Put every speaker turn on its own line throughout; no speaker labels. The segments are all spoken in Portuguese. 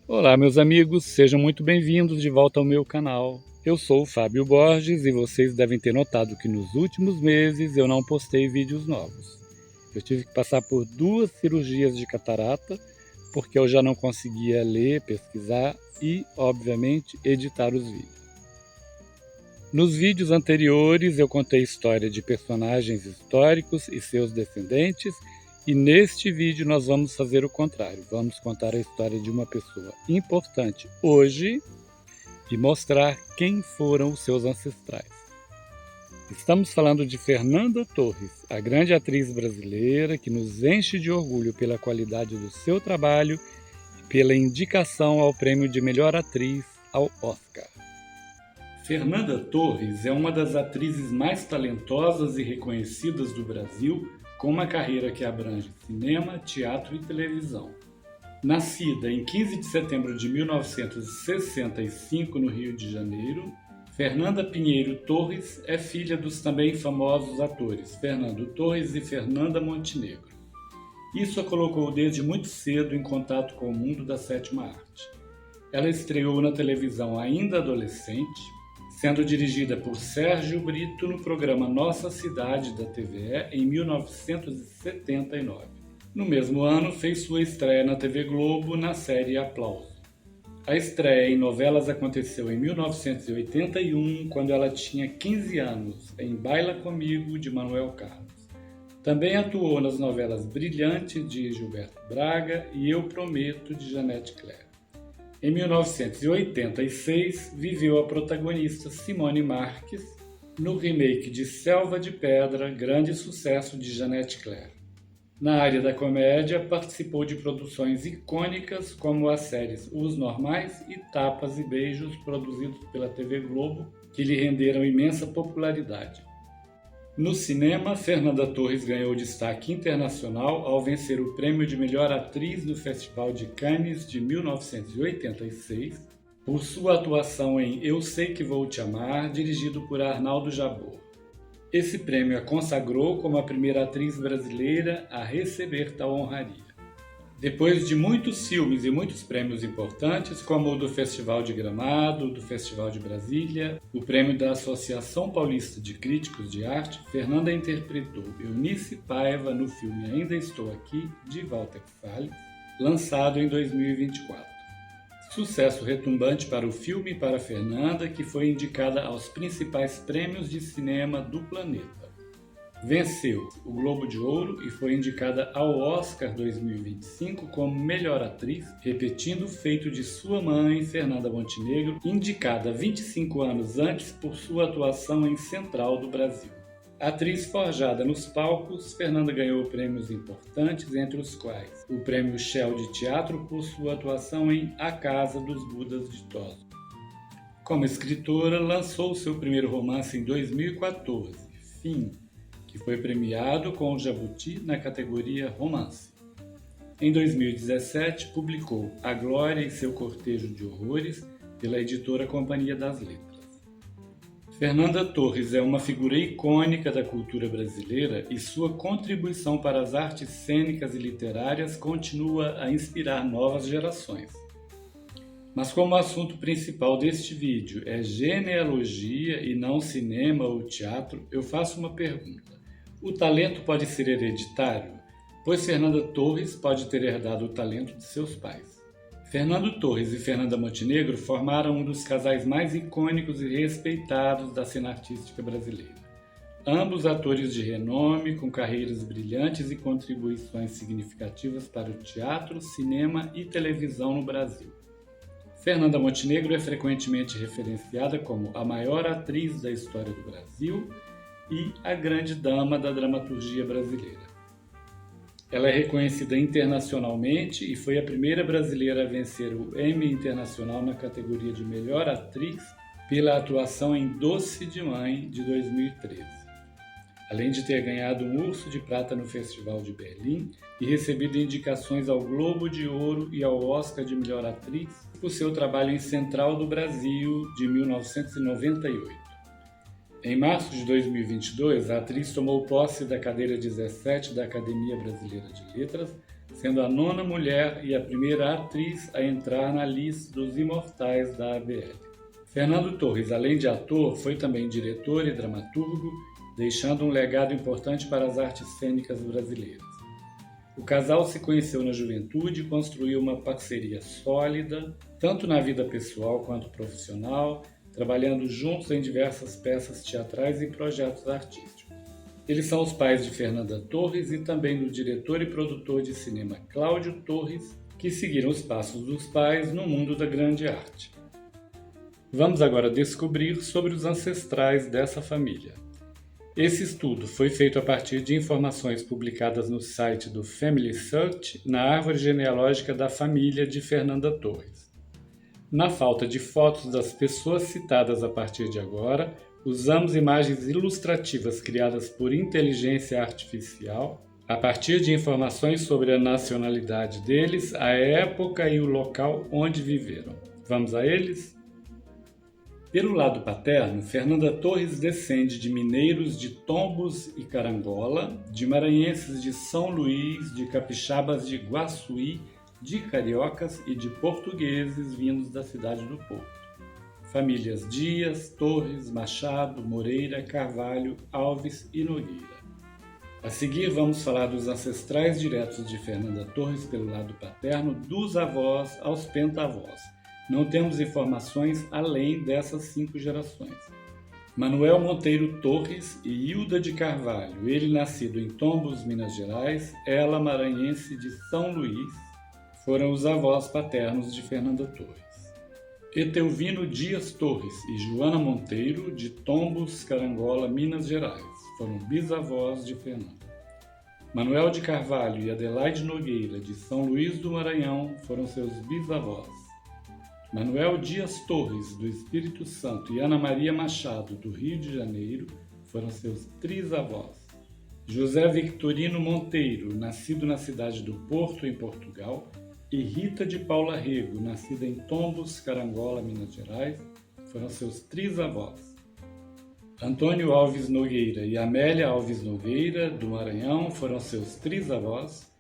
Olá, meus amigos, sejam muito bem-vindos de volta ao meu canal. Eu sou o Fábio Borges e vocês devem ter notado que nos últimos meses eu não postei vídeos novos. Eu tive que passar por 2 cirurgias de catarata, porque eu já não conseguia ler, pesquisar e, obviamente, editar os vídeos. Nos vídeos anteriores eu contei a história de personagens históricos e seus descendentes, e neste vídeo nós vamos fazer o contrário. Vamos contar a história de uma pessoa importante hoje e mostrar quem foram os seus ancestrais. Estamos falando de Fernanda Torres, a grande atriz brasileira que nos enche de orgulho pela qualidade do seu trabalho e pela indicação ao prêmio de melhor atriz ao Oscar. Fernanda Torres é uma das atrizes mais talentosas e reconhecidas do Brasil, com uma carreira que abrange cinema, teatro e televisão. Nascida em 15 de setembro de 1965 no Rio de Janeiro, Fernanda Pinheiro Torres é filha dos também famosos atores Fernando Torres e Fernanda Montenegro. Isso a colocou desde muito cedo em contato com o mundo da sétima arte. Ela estreou na televisão ainda adolescente, sendo dirigida por Sérgio Brito no programa Nossa Cidade da TVE em 1979. No mesmo ano, fez sua estreia na TV Globo na série Aplauso. A estreia em novelas aconteceu em 1981, quando ela tinha 15 anos, em Baila Comigo, de Manuel Carlos. Também atuou nas novelas Brilhante, de Gilberto Braga, e Eu Prometo, de Janete Claire. Em 1986, viveu a protagonista Simone Marques no remake de Selva de Pedra, grande sucesso de Janete Claire. Na área da comédia, participou de produções icônicas como as séries Os Normais e Tapas e Beijos, produzidos pela TV Globo, que lhe renderam imensa popularidade. No cinema, Fernanda Torres ganhou destaque internacional ao vencer o prêmio de melhor atriz no Festival de Cannes de 1986, por sua atuação em Eu Sei Que Vou Te Amar, dirigido por Arnaldo Jabor. Esse prêmio a consagrou como a primeira atriz brasileira a receber tal honraria. Depois de muitos filmes e muitos prêmios importantes, como o do Festival de Gramado, do Festival de Brasília, o prêmio da Associação Paulista de Críticos de Arte, Fernanda interpretou Eunice Paiva no filme Ainda Estou Aqui, de Walter Salles, lançado em 2024. Sucesso retumbante para o filme e para Fernanda, que foi indicada aos principais prêmios de cinema do planeta. Venceu o Globo de Ouro e foi indicada ao Oscar 2025 como melhor atriz, repetindo o feito de sua mãe, Fernanda Montenegro, indicada 25 anos antes por sua atuação em Central do Brasil. Atriz forjada nos palcos, Fernanda ganhou prêmios importantes, entre os quais o Prêmio Shell de Teatro por sua atuação em A Casa dos Budas de Tosso. Como escritora, lançou seu primeiro romance em 2014, Fim, que foi premiado com o Jabuti na categoria Romance. Em 2017, publicou A Glória e Seu Cortejo de Horrores pela editora Companhia das Letras. Fernanda Torres é uma figura icônica da cultura brasileira e sua contribuição para as artes cênicas e literárias continua a inspirar novas gerações. Mas como o assunto principal deste vídeo é genealogia e não cinema ou teatro, eu faço uma pergunta. O talento pode ser hereditário? Pois Fernanda Torres pode ter herdado o talento de seus pais. Fernando Torres e Fernanda Montenegro formaram um dos casais mais icônicos e respeitados da cena artística brasileira. Ambos atores de renome, com carreiras brilhantes e contribuições significativas para o teatro, cinema e televisão no Brasil. Fernanda Montenegro é frequentemente referenciada como a maior atriz da história do Brasil e a grande dama da dramaturgia brasileira. Ela é reconhecida internacionalmente e foi a primeira brasileira a vencer o Emmy Internacional na categoria de melhor atriz pela atuação em Doce de Mãe, de 2013. Além de ter ganhado um Urso de Prata no Festival de Berlim e recebido indicações ao Globo de Ouro e ao Oscar de melhor atriz por seu trabalho em Central do Brasil, de 1998. Em março de 2022, a atriz tomou posse da cadeira 17 da Academia Brasileira de Letras, sendo a 9ª mulher e a primeira atriz a entrar na lista dos imortais da ABL. Fernando Torres, além de ator, foi também diretor e dramaturgo, deixando um legado importante para as artes cênicas brasileiras. O casal se conheceu na juventude e construiu uma parceria sólida, tanto na vida pessoal quanto profissional, trabalhando juntos em diversas peças teatrais e projetos artísticos. Eles são os pais de Fernanda Torres e também do diretor e produtor de cinema Cláudio Torres, que seguiram os passos dos pais no mundo da grande arte. Vamos agora descobrir sobre os ancestrais dessa família. Esse estudo foi feito a partir de informações publicadas no site do Family Search na árvore genealógica da família de Fernanda Torres. Na falta de fotos das pessoas citadas a partir de agora, usamos imagens ilustrativas criadas por inteligência artificial a partir de informações sobre a nacionalidade deles, a época e o local onde viveram. Vamos a eles? Pelo lado paterno, Fernanda Torres descende de mineiros de Tombos e Carangola, de maranhenses de São Luís, de capixabas de Guaçuí, de cariocas e de portugueses vindos da cidade do Porto. Famílias Dias, Torres, Machado, Moreira, Carvalho, Alves e Nogueira. A seguir vamos falar dos ancestrais diretos de Fernanda Torres pelo lado paterno, dos avós aos pentavós. Não temos informações além dessas 5 gerações. Manuel Monteiro Torres e Hilda de Carvalho, ele nascido em Tombos, Minas Gerais, ela maranhense de São Luís, foram os avós paternos de Fernanda Torres. Etelvino Dias Torres e Joana Monteiro, de Tombos, Carangola, Minas Gerais, foram bisavós de Fernanda. Manuel de Carvalho e Adelaide Nogueira, de São Luís do Maranhão, foram seus bisavós. Manuel Dias Torres, do Espírito Santo, e Ana Maria Machado, do Rio de Janeiro, foram seus trisavós. José Victorino Monteiro, nascido na cidade do Porto, em Portugal, e Rita de Paula Rego, nascida em Tombos, Carangola, Minas Gerais, foram seus trisavós. Antônio Alves Nogueira e Amélia Alves Nogueira, do Maranhão, foram seus trisavós.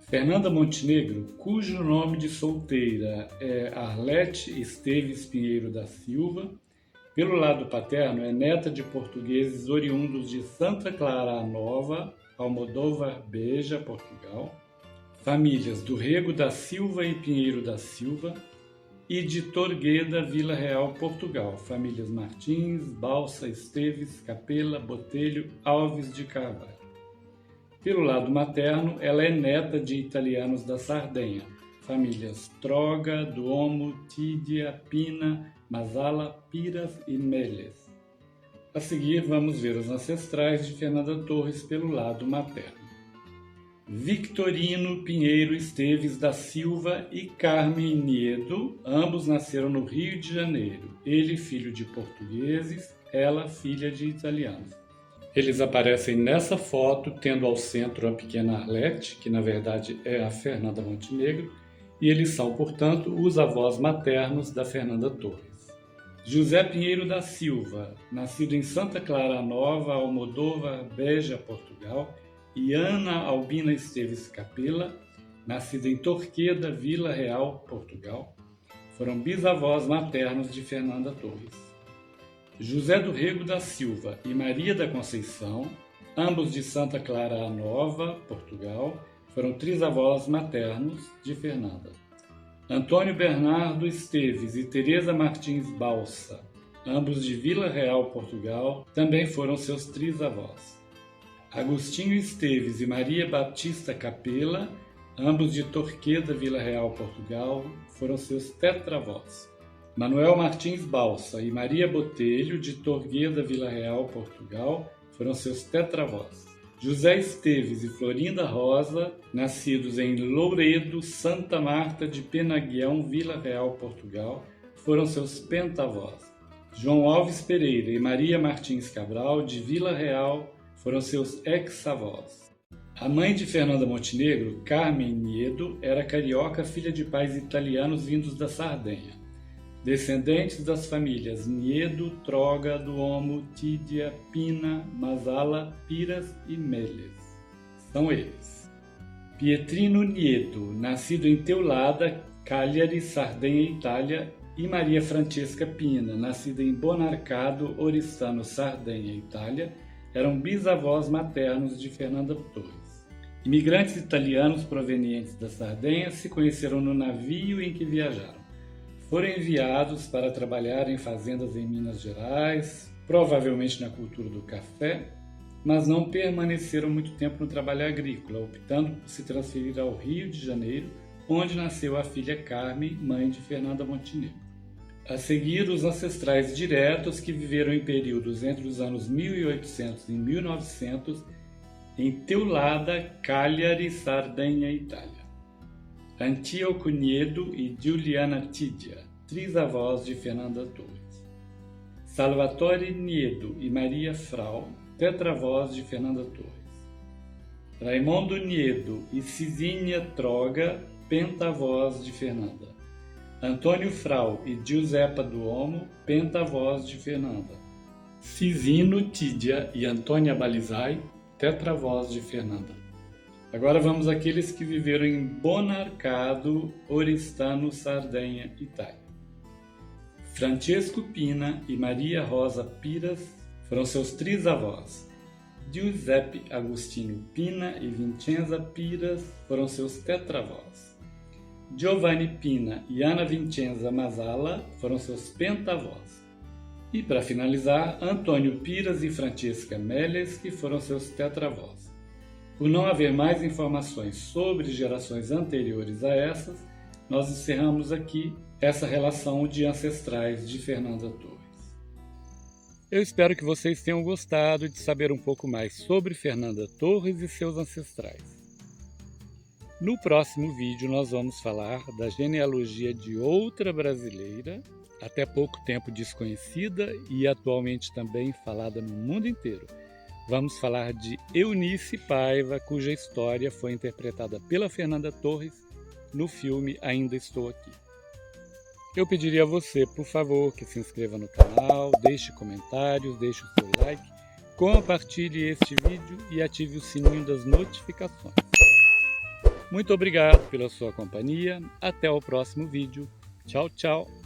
Fernanda Montenegro, cujo nome de solteira é Arlete Esteves Pinheiro da Silva, pelo lado paterno é neta de portugueses oriundos de Santa Clara Nova, Almodóvar Beja, Portugal, famílias do Rego da Silva e Pinheiro da Silva, e de Torgueda, Vila Real, Portugal, famílias Martins, Balsa, Esteves, Capela, Botelho, Alves de Carvalho. Pelo lado materno, ela é neta de italianos da Sardenha, famílias Troga, Duomo, Tídia, Pina, Mazala, Piras e Meles. A seguir, vamos ver os ancestrais de Fernanda Torres pelo lado materno. Victorino Pinheiro Esteves da Silva e Carmen Niedo, ambos nasceram no Rio de Janeiro, ele filho de portugueses, ela filha de italianos. Eles aparecem nessa foto, tendo ao centro a pequena Arlete, que na verdade é a Fernanda Montenegro, e eles são, portanto, os avós maternos da Fernanda Torres. José Pinheiro da Silva, nascido em Santa Clara Nova, Almodóvar, Beja, Portugal, e Ana Albina Esteves Capela, nascida em Torqueda, Vila Real, Portugal, foram bisavós maternos de Fernanda Torres. José do Rego da Silva e Maria da Conceição, ambos de Santa Clara Nova, Portugal, foram trisavós maternos de Fernanda. Antônio Bernardo Esteves e Teresa Martins Balsa, ambos de Vila Real, Portugal, também foram seus trisavós. Agostinho Esteves e Maria Batista Capela, ambos de Torqueda, Vila Real, Portugal, foram seus tetravós. Manuel Martins Balsa e Maria Botelho, de Torgueda, Vila Real, Portugal, foram seus tetravós. José Esteves e Florinda Rosa, nascidos em Louredo, Santa Marta de Penaguião, Vila Real, Portugal, foram seus pentavós. João Alves Pereira e Maria Martins Cabral, de Vila Real, foram seus ex-avós. A mãe de Fernanda Montenegro, Carmen Niedo, era carioca, filha de pais italianos vindos da Sardenha. Descendentes das famílias Niedo, Troga, Duomo, Tídia, Pina, Mazala, Piras e Meles. São eles: Pietrino Nieto, nascido em Teulada, Cagliari, Sardenha, Itália, e Maria Francesca Pina, nascida em Bonarcado, Oristano, Sardenha, Itália, eram bisavós maternos de Fernanda Torres. Imigrantes italianos provenientes da Sardenha se conheceram no navio em que viajaram. Foram enviados para trabalhar em fazendas em Minas Gerais, provavelmente na cultura do café, mas não permaneceram muito tempo no trabalho agrícola, optando por se transferir ao Rio de Janeiro, onde nasceu a filha Carme, mãe de Fernanda Montenegro. A seguir, os ancestrais diretos que viveram em períodos entre os anos 1800 e 1900 em Teulada, Cagliari, Sardenha, Itália. Antíoco Nieto e Giuliana Tidia, trisavós de Fernanda Torres. Salvatore Nieto e Maria Frau, tetravós de Fernanda Torres. Raimondo Nieto e Cisinha Troga, pentavós de Fernanda. Antônio Frau e Giuseppa Duomo, pentavós de Fernanda. Cisino Tidia e Antônia Balizai, tetravós de Fernanda. Agora vamos àqueles que viveram em Bonarcado, Oristano, Sardenha, Itália. Francesco Pina e Maria Rosa Piras foram seus trisavós. Giuseppe Agostino Pina e Vincenza Piras foram seus tetravós. Giovanni Pina e Ana Vincenza Masala foram seus pentavós. E, para finalizar, Antônio Piras e Francesca Melles, que foram seus tetravós. Por não haver mais informações sobre gerações anteriores a essas, nós encerramos aqui essa relação de ancestrais de Fernanda Torres. Eu espero que vocês tenham gostado de saber um pouco mais sobre Fernanda Torres e seus ancestrais. No próximo vídeo nós vamos falar da genealogia de outra brasileira, até pouco tempo desconhecida e atualmente também falada no mundo inteiro. Vamos falar de Eunice Paiva, cuja história foi interpretada pela Fernanda Torres no filme Ainda Estou Aqui. Eu pediria a você, por favor, que se inscreva no canal, deixe comentários, deixe o seu like, compartilhe este vídeo e ative o sininho das notificações. Muito obrigado pela sua companhia, até o próximo vídeo. Tchau, tchau!